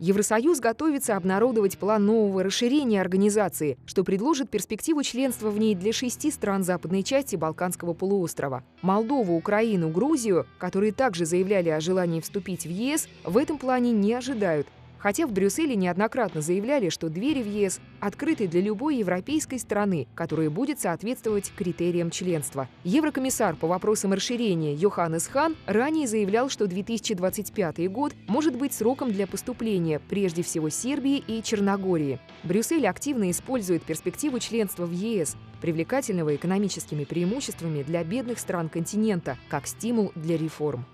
Евросоюз готовится обнародовать план нового расширения организации, что предложит перспективу членства в ней для 6 стран западной части Балканского полуострова. Молдову, Украину, Грузию, которые также заявляли о желании вступить в ЕС, в этом плане не ожидают. Хотя в Брюсселе неоднократно заявляли, что двери в ЕС открыты для любой европейской страны, которая будет соответствовать критериям членства. Еврокомиссар по вопросам расширения Йоханнес Хан ранее заявлял, что 2025 год может быть сроком для поступления прежде всего Сербии и Черногории. Брюссель активно использует перспективу членства в ЕС, привлекательного экономическими преимуществами для бедных стран континента, как стимул для реформ.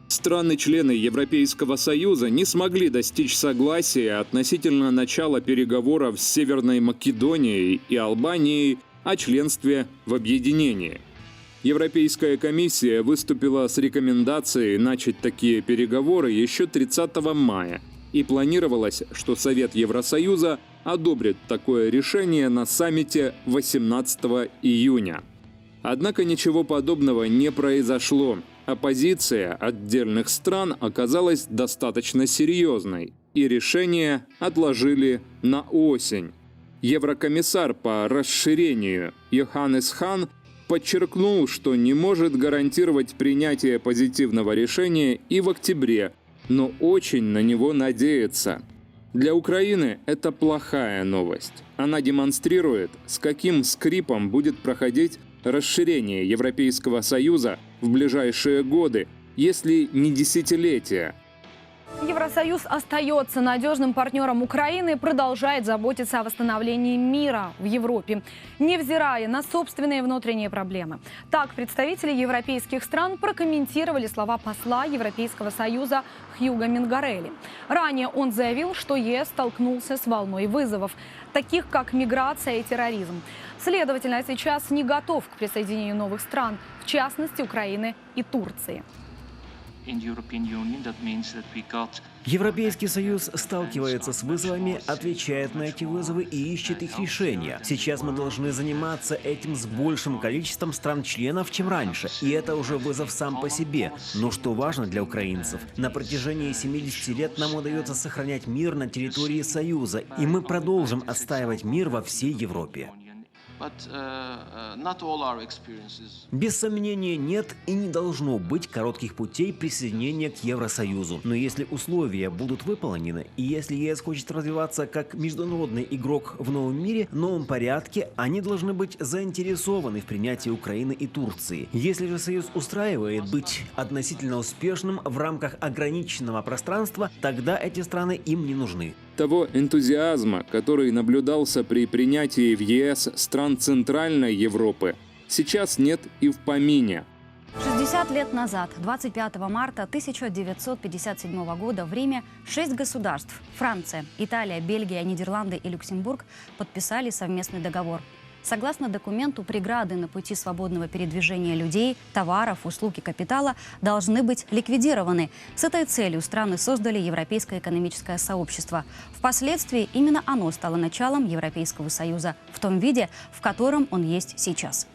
Страны-члены Европейского Союза не смогли достичь согласия относительно начала переговоров с Северной Македонией и Албанией о членстве в объединении. Европейская комиссия выступила с рекомендацией начать такие переговоры еще 30 мая, и планировалось, что Совет Евросоюза одобрит такое решение на саммите 18 июня. Однако ничего подобного не произошло. Оппозиция отдельных стран оказалась достаточно серьезной, и решение отложили на осень. Еврокомиссар по расширению Йоханнес Хан подчеркнул, что не может гарантировать принятие позитивного решения и в октябре, но очень на него надеется. Для Украины это плохая новость. Она демонстрирует, с каким скрипом будет проходить расширение Европейского Союза в ближайшие годы, если не десятилетия. Евросоюз остается надежным партнером Украины и продолжает заботиться о восстановлении мира в Европе, невзирая на собственные внутренние проблемы. Так, представители европейских стран прокомментировали слова посла Европейского Союза Хьюго Мингарелли. Ранее он заявил, что ЕС столкнулся с волной вызовов, таких как миграция и терроризм. Следовательно, сейчас не готов к присоединению новых стран, в частности Украины и Турции. Европейский Союз сталкивается с вызовами, отвечает на эти вызовы и ищет их решения. Сейчас мы должны заниматься этим с большим количеством стран-членов, чем раньше. И это уже вызов сам по себе. Но что важно для украинцев, на протяжении 70 лет нам удается сохранять мир на территории Союза, и мы продолжим отстаивать мир во всей Европе. Без сомнения, нет и не должно быть коротких путей присоединения к Евросоюзу. Но если условия будут выполнены, и если ЕС хочет развиваться как международный игрок в новом мире, в новом порядке, они должны быть заинтересованы в принятии Украины и Турции. Если же Союз устраивает быть относительно успешным в рамках ограниченного пространства, тогда эти страны им не нужны. Того энтузиазма, который наблюдался при принятии в ЕС стран Центральной Европы, сейчас нет и в помине. 60 лет назад, 25 марта 1957 года, в Риме 6 государств – Франция, Италия, Бельгия, Нидерланды и Люксембург – подписали совместный договор. Согласно документу, преграды на пути свободного передвижения людей, товаров, услуг и капитала должны быть ликвидированы. С этой целью страны создали Европейское экономическое сообщество. Впоследствии именно оно стало началом Европейского Союза в том виде, в котором он есть сейчас.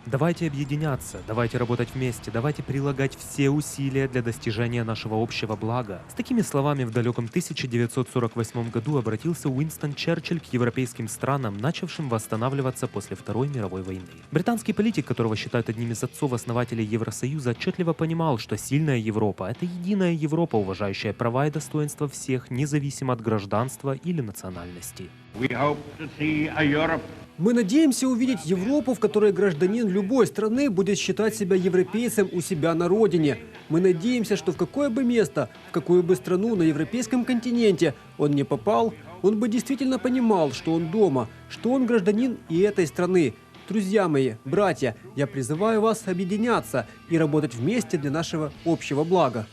Давайте объединяться, давайте работать вместе, давайте прилагать все усилия для достижения нашего общего блага. С такими словами в далеком 1948 году обратился Уинстон Черчилль к европейским странам, начавшим восстанавливаться после Второй мировой войны. Британский политик, которого считают одним из отцов-основателей Евросоюза, отчетливо понимал, что сильная Европа – это единая Европа, уважающая права и достоинства всех, независимо от гражданства или национальности. Мы надеемся увидеть Европу, в которой гражданин любой страны будет считать себя европейцем у себя на родине. Мы надеемся, что в какое бы место, в какую бы страну на европейском континенте он не попал, он бы действительно понимал, что он дома, что он гражданин и этой страны. Друзья мои, братья, я призываю вас объединяться и работать вместе для нашего общего блага.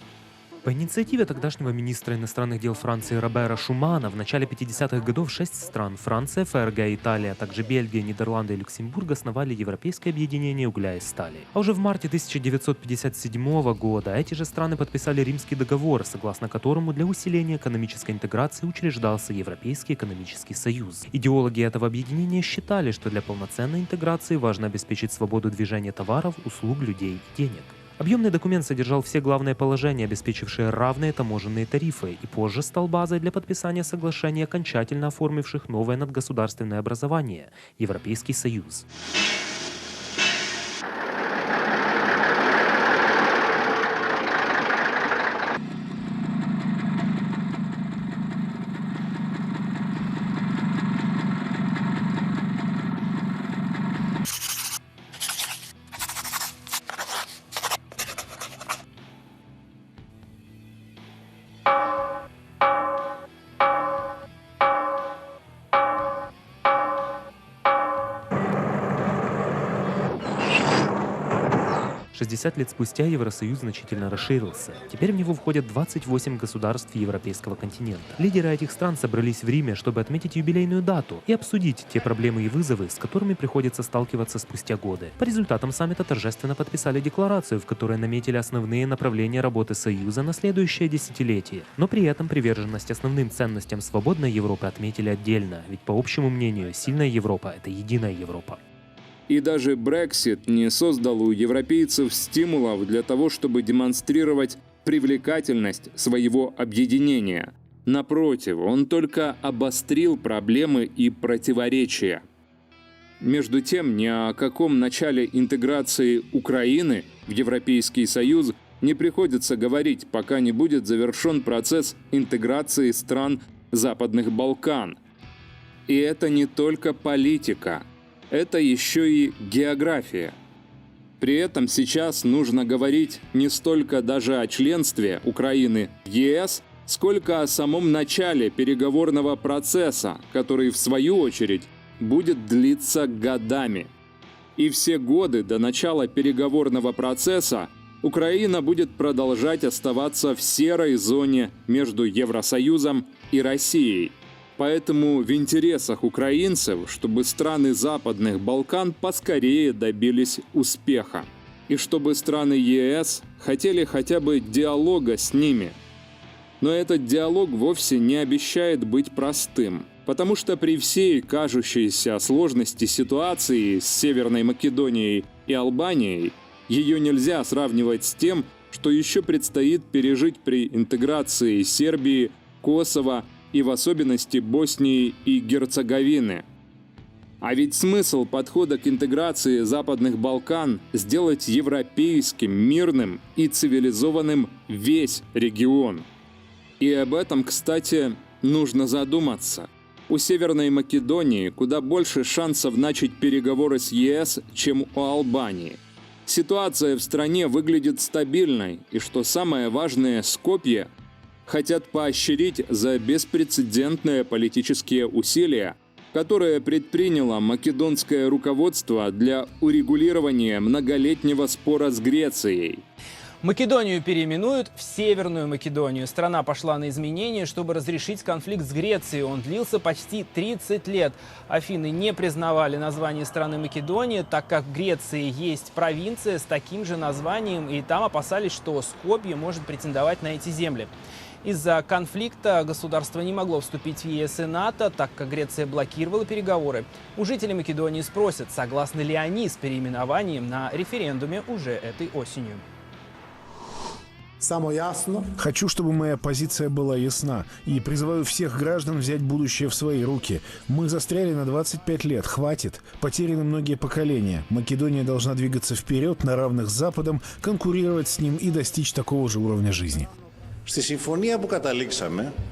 По инициативе тогдашнего министра иностранных дел Франции Робера Шумана в начале 50-х годов 6 стран – Франция, ФРГ, Италия, а также Бельгия, Нидерланды и Люксембург – основали Европейское объединение угля и стали. А уже в марте 1957 года эти же страны подписали Римский договор, согласно которому для усиления экономической интеграции учреждался Европейский экономический союз. Идеологи этого объединения считали, что для полноценной интеграции важно обеспечить свободу движения товаров, услуг, людей и денег. Объемный документ содержал все главные положения, обеспечившие равные таможенные тарифы, и позже стал базой для подписания соглашений, окончательно оформивших новое надгосударственное образование – Европейский Союз. «60 лет спустя Евросоюз значительно расширился. Теперь в него входят 28 государств европейского континента. Лидеры этих стран собрались в Риме, чтобы отметить юбилейную дату и обсудить те проблемы и вызовы, с которыми приходится сталкиваться спустя годы. По результатам саммита торжественно подписали декларацию, в которой наметили основные направления работы Союза на следующее десятилетие. Но при этом приверженность основным ценностям свободной Европы отметили отдельно, ведь по общему мнению, сильная Европа – это единая Европа. И даже Брексит не создал у европейцев стимулов для того, чтобы демонстрировать привлекательность своего объединения. Напротив, он только обострил проблемы и противоречия. Между тем, ни о каком начале интеграции Украины в Европейский Союз не приходится говорить, пока не будет завершен процесс интеграции стран Западных Балкан. И это не только политика. Это еще и география. При этом сейчас нужно говорить не столько даже о членстве Украины в ЕС, сколько о самом начале переговорного процесса, который, в свою очередь, будет длиться годами. И все годы до начала переговорного процесса Украина будет продолжать оставаться в серой зоне между Евросоюзом и Россией. Поэтому в интересах украинцев, чтобы страны Западных Балкан поскорее добились успеха. И чтобы страны ЕС хотели хотя бы диалога с ними. Но этот диалог вовсе не обещает быть простым. Потому что при всей кажущейся сложности ситуации с Северной Македонией и Албанией, ее нельзя сравнивать с тем, что еще предстоит пережить при интеграции Сербии, Косово, и в особенности Боснии и Герцеговины. А ведь смысл подхода к интеграции Западных Балкан – сделать европейским, мирным и цивилизованным весь регион. И об этом, кстати, нужно задуматься. У Северной Македонии куда больше шансов начать переговоры с ЕС, чем у Албании. Ситуация в стране выглядит стабильной, и, что самое важное, Скопье – хотят поощрить за беспрецедентные политические усилия, которые предприняло македонское руководство для урегулирования многолетнего спора с Грецией. Македонию переименуют в Северную Македонию. Страна пошла на изменения, чтобы разрешить конфликт с Грецией. Он длился почти 30 лет. Афины не признавали название страны Македония, так как в Греции есть провинция с таким же названием, и там опасались, что Скопье может претендовать на эти земли. Из-за конфликта государство не могло вступить в ЕС и НАТО, так как Греция блокировала переговоры. У жителей Македонии спросят, согласны ли они с переименованием на референдуме уже этой осенью. Хочу, чтобы моя позиция была ясна, и призываю всех граждан взять будущее в свои руки. Мы застряли на 25 лет, хватит. Потеряны многие поколения. Македония должна двигаться вперед на равных с Западом, конкурировать с ним и достичь такого же уровня жизни. В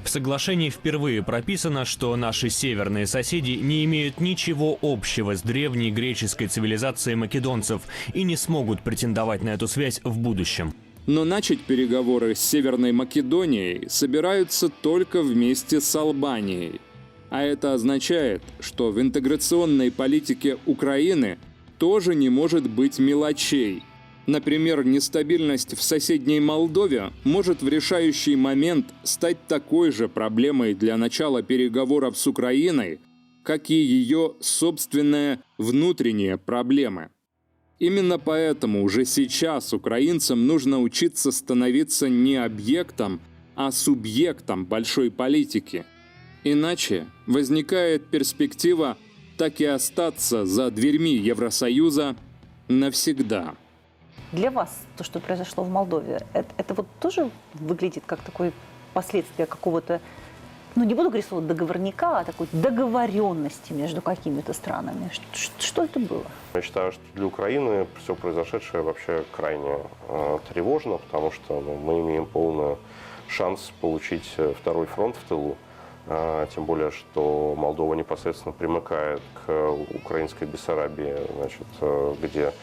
соглашении впервые прописано, что наши северные соседи не имеют ничего общего с древней греческой цивилизацией македонцев и не смогут претендовать на эту связь в будущем. Но начать переговоры с Северной Македонией собираются только вместе с Албанией. А это означает, что в интеграционной политике Украины тоже не может быть мелочей. Например, нестабильность в соседней Молдове может в решающий момент стать такой же проблемой для начала переговоров с Украиной, как и ее собственные внутренние проблемы. Именно поэтому уже сейчас украинцам нужно учиться становиться не объектом, а субъектом большой политики. Иначе возникает перспектива так и остаться за дверьми Евросоюза навсегда. Для вас то, что произошло в Молдове, это вот тоже выглядит как такое последствие какого-то, ну не буду говорить слово договорника, а такой договоренности между какими-то странами? Что это было? Я считаю, что для Украины все произошедшее вообще крайне тревожно, потому что мы имеем полный шанс получить второй фронт в тылу. Тем более, что Молдова непосредственно примыкает к украинской Бессарабии, значит, где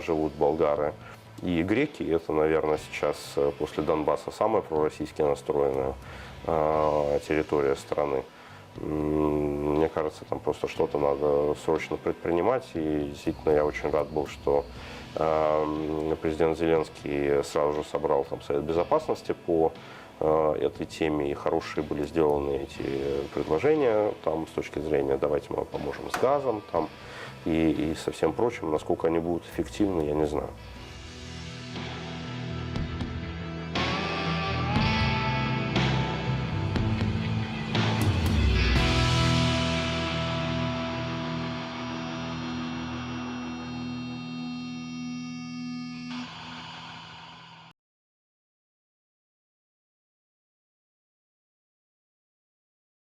живут болгары и греки. Это, наверное, сейчас после Донбасса самая пророссийски настроенная территория страны. Мне кажется, там просто что-то надо срочно предпринимать. И действительно, я очень рад был, что президент Зеленский сразу же собрал там Совет Безопасности по этой теме, и хорошие были сделаны эти предложения там, с точки зрения «давайте мы поможем с газом» там, и со всем прочим. Насколько они будут эффективны, я не знаю.